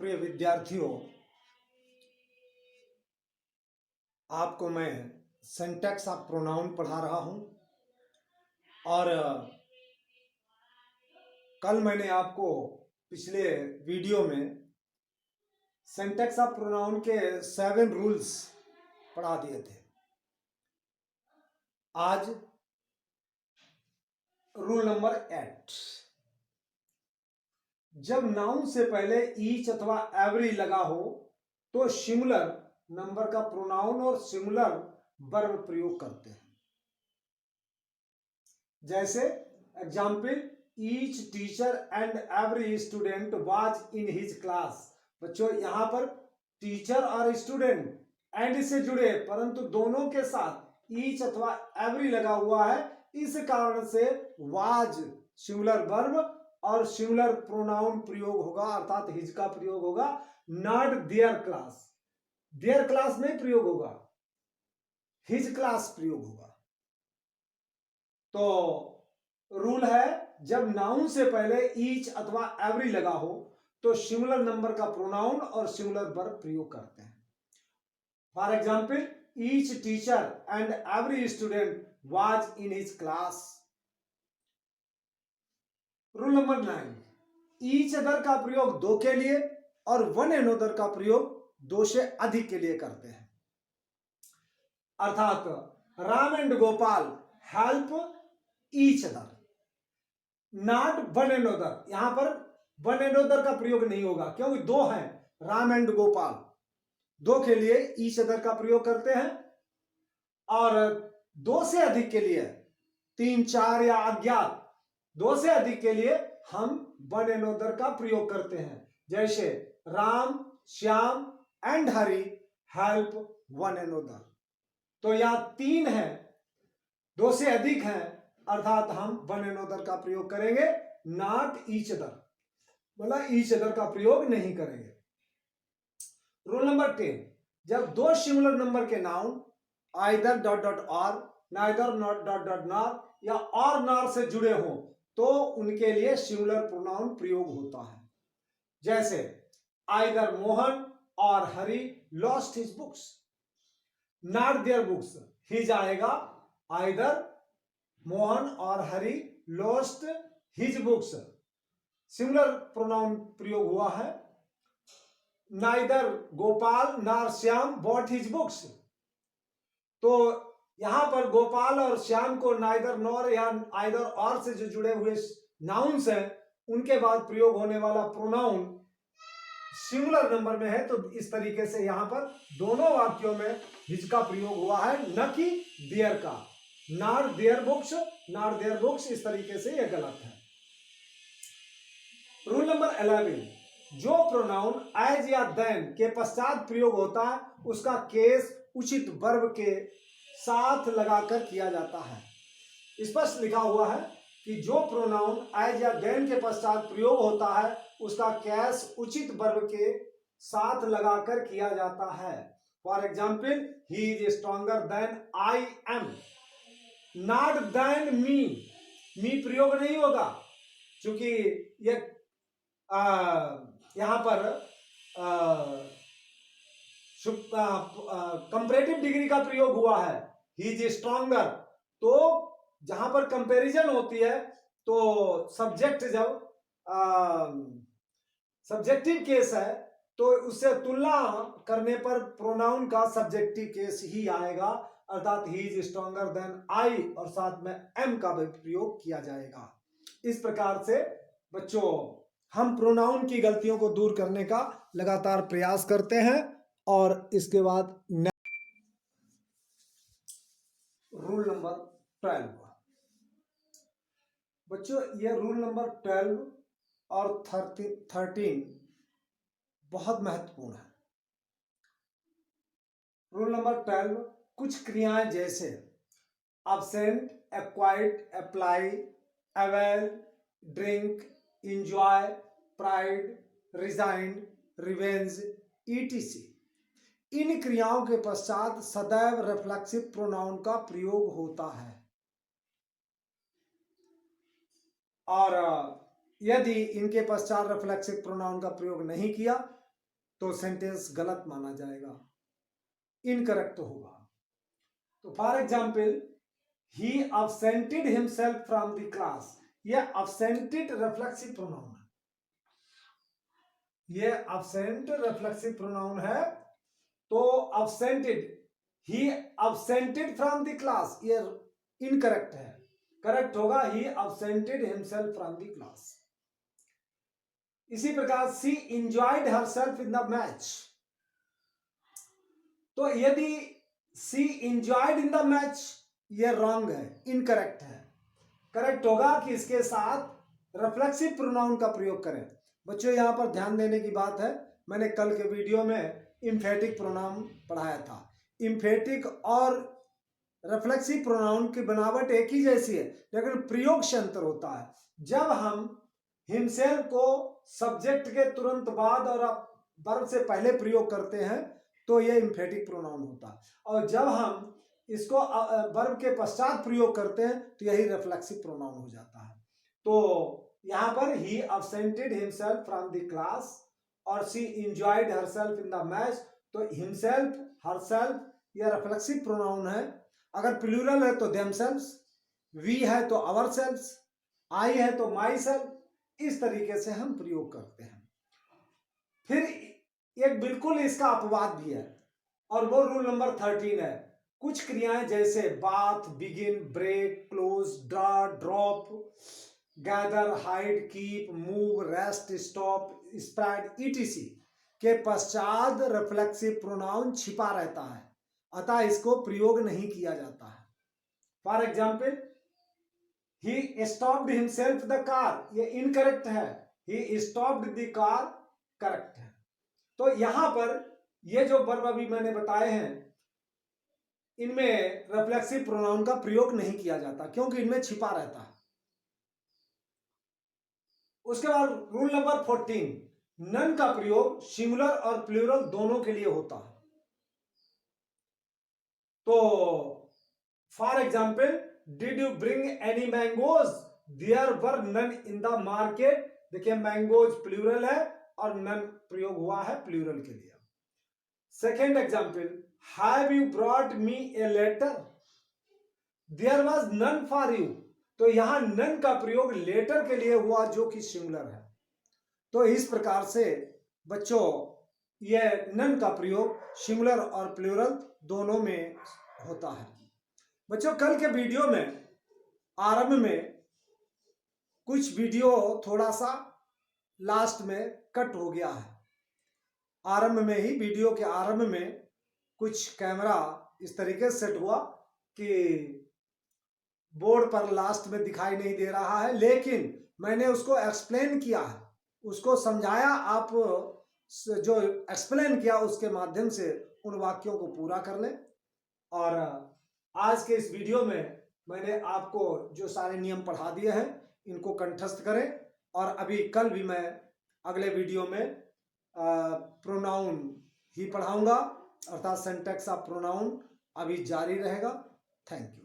प्रिय विद्यार्थियों, आपको मैं सिंटैक्स ऑफ प्रोनाउन पढ़ा रहा हूं और कल मैंने आपको पिछले वीडियो में सिंटैक्स ऑफ प्रोनाउन के 7 रूल्स पढ़ा दिए थे। आज रूल नंबर 8। जब नाउन से पहले ईच अथवा एवरी लगा हो तो सिंगुलर नंबर का प्रोनाउन और सिंगुलर वर्ब प्रयोग करते हैं। जैसे example, each teacher and every student was in his class. बच्चों, यहां पर टीचर और स्टूडेंट एंड से जुड़े परंतु दोनों के साथ ईच अथवा एवरी लगा हुआ है। इस कारण से वाज सिंगुलर वर्ब और सिंगुलर प्रोनाउन प्रयोग होगा, अर्थात हिज का प्रयोग होगा, not their class. Their class नहीं प्रयोग होगा, हिज क्लास प्रयोग होगा। तो रूल है, जब नाउन से पहले ईच अथवा एवरी लगा हो तो सिंगुलर नंबर का प्रोनाउन और सिंगुलर वर्ब प्रयोग करते हैं। For example, each teacher and every student was in his class. Rule number 9, each other का प्रयोग दो के लिए और वन एनोदर का प्रयोग दो से अधिक के लिए करते हैं। अर्थात Ram and Gopal help each other, not one another. यहां पर वन एनोदर का प्रयोग नहीं होगा क्योंकि दो हैं, राम एंड गोपाल। दो के लिए ईच अदर का प्रयोग करते हैं और दो से अधिक के लिए, 3, 4 या अज्ञात, दो से अधिक के लिए हम वन एनोदर का प्रयोग करते हैं। जैसे Ram, Shyam and Hari help one another. तो यहां 3 है, दो से अधिक है, अर्थात हम वन एनोदर का प्रयोग करेंगे, नॉट ईच अदर, मतलब ईच अदर का प्रयोग नहीं करेंगे। रूल नंबर 10, जब दो सिंगुलर नंबर के नाउन आइदर डॉट डॉट और, neither not dot dot nor या और नॉर से जुड़े हों तो उनके लिए सिंगुलर प्रोनाउन प्रयोग होता है। जैसे आइदर मोहन और Hari lost his books, not their books, his आएगा, आइदर मोहन और Hari lost his books, singular pronoun प्रयोग हुआ है। Neither Gopal nor Shyam bot his books, तो यहां पर गोपाल और श्याम को नाइदर नॉर या आइदर और से जो जुड़े हुए नाउन्स हैं उनके बाद प्रयोग होने वाला प्रोनाउन सिंगुलर नंबर में है। तो इस तरीके से यहां पर दोनों वाक्यों में हिज का प्रयोग हुआ है, न कि देयर का। Not their books, not their books, इस तरीके से यह गलत है। रूल नंबर 11, जो प्रोनाउन एज या देन के पश्चात प्रयोग होता है उसका केस उचित वर्ब के साथ लगाकर किया जाता है। स्पष्ट लिखा हुआ है कि जो प्रोनाउन एज या देन के पश्चात प्रयोग होता है उसका केस उचित वर्ब के साथ लगाकर किया जाता है। For example, he is stronger than I am, not than me. Me प्रयोग नहीं होगा क्योंकि यह यहां पर कंपैरेटिव डिग्री का प्रयोग हुआ है, ही इज स्ट्रॉन्गर। तो जहां पर कंपैरिजन होती है तो सब्जेक्ट जब सब्जेक्टिव केस है तो उससे तुलना करने पर प्रोनाउन का सब्जेक्टिव केस ही आएगा, अर्थात he is stronger than I और साथ में एम का भी प्रयोग किया जाएगा। इस प्रकार से बच्चों हम प्रोनाउन की गलतियों को दूर करने का लगातार प्रयास करते हैं। और इसके बाद रूल नंबर 12। बच्चों, ये रूल नंबर 12 और 13 बहुत महत्वपूर्ण है। रूल नंबर 12, कुछ क्रियाएं जैसे absent, acquired, apply, avail, drink, enjoy, pride, resign, revenge, etc. इन क्रियाओं के पश्चात सदैव रिफ्लेक्सिव प्रोनाउन का प्रयोग होता है और यदि इनके पश्चात रिफ्लेक्सिव प्रोनाउन का प्रयोग नहीं किया तो सेंटेंस गलत माना जाएगा, इनकरेक्ट होगा। तो for example, he absented himself from the class, यह absented रिफ्लेक्सिव प्रोनाउन है, यह absent रिफ्लेक्सिव प्रोनाउन है। तो absented, he absented from the class, यह इनकरेक्ट है, करेक्ट होगा he absented himself from the class। इसी प्रकार she enjoyed herself in the match, तो यदि she enjoyed in the match, यह रॉन्ग है, इनकरेक्ट है। करेक्ट होगा कि इसके साथ रिफ्लेक्सिव प्रोनाउन का प्रयोग करें। बच्चों यहां पर ध्यान देने की बात है, मैंने कल के वीडियो में इम्फेटिक प्रोनाउन पढ़ाया था। इम्फेटिक और रिफ्लेक्सिव प्रोनाउन की बनावट एक ही जैसी है, लेकिन प्रयोग से अंतर होता है। जब हम हिमसेल्फ को सब्जेक्ट के तुरंत बाद और वर्ब से पहले प्रयोग करते हैं तो यह इम्फेटिक प्रोनाउन होता है, और जब हम इसको वर्ब के पश्चात प्रयोग करते हैं तो यही रिफ्लेक्सिव प्रोनाउन हो जाता है। तो यहां पर ही absented himself from the class और she enjoyed herself in the match, तो himself, herself यह रिफ्लेक्सिव प्रोनाउन है। अगर प्लूरल है तो themselves, we है तो ourselves, I है तो myself, इस तरीके से हम प्रयोग करते हैं। फिर एक बिल्कुल इसका अपवाद भी है, और वो रूल नंबर 13 है। कुछ क्रियाएं जैसे bath, begin, break, close, draw, drop, gather, hide, keep, move, rest, stop, spread, etc के पश्चात रिफ्लेक्सिव प्रोनाउन छिपा रहता है, अतः इसको प्रयोग नहीं किया जाता है। For example, he stopped himself the car, ये इनकरेक्ट है, he stopped the car correct है। तो यहां पर ये जो वर्ब अभी मैंने बताए हैं, इनमें रिफ्लेक्सिव प्रोनाउन का प्रयोग नहीं किया जाता क्योंकि इनमें छिपा रहता है। उसके बाद रूल नंबर 14, नन का प्रयोग सिंगुलर और प्लूरल दोनों के लिए होता है। तो for example, did you bring any mangoes, there were none in the market. देखिए मैंगोज प्लूरल है और नन प्रयोग हुआ है प्लूरल के लिए। Second example, have you brought me a letter, there was none for you, तो यहां नन का प्रयोग लेटर के लिए हुआ जो कि सिंगुलर है। तो इस प्रकार से बच्चों यह नन का प्रयोग सिंगुलर और प्लूरल दोनों में होता है। बच्चों कल के वीडियो में आरंभ में कुछ वीडियो थोड़ा सा लास्ट में कट हो गया है। आरंभ में ही, वीडियो के आरंभ में कुछ कैमरा इस तरीके से सेट हुआ कि बोर्ड पर लास्ट में दिखाई नहीं दे रहा है, लेकिन मैंने उसको एक्सप्लेन किया है, उसको समझाया। आप जो एक्सप्लेन किया उसके माध्यम से उन वाक्यों को पूरा कर लें। और आज के इस वीडियो में मैंने आपको जो सारे नियम पढ़ा दिए हैं इनको कंठस्थ करें, और अभी कल भी मैं अगले वीडियो में प्रोनाउन ही पढ़ाऊंगा, अर्थात सिंटैक्स ऑफ प्रोनाउन अभी जारी रहेगा। Thank you.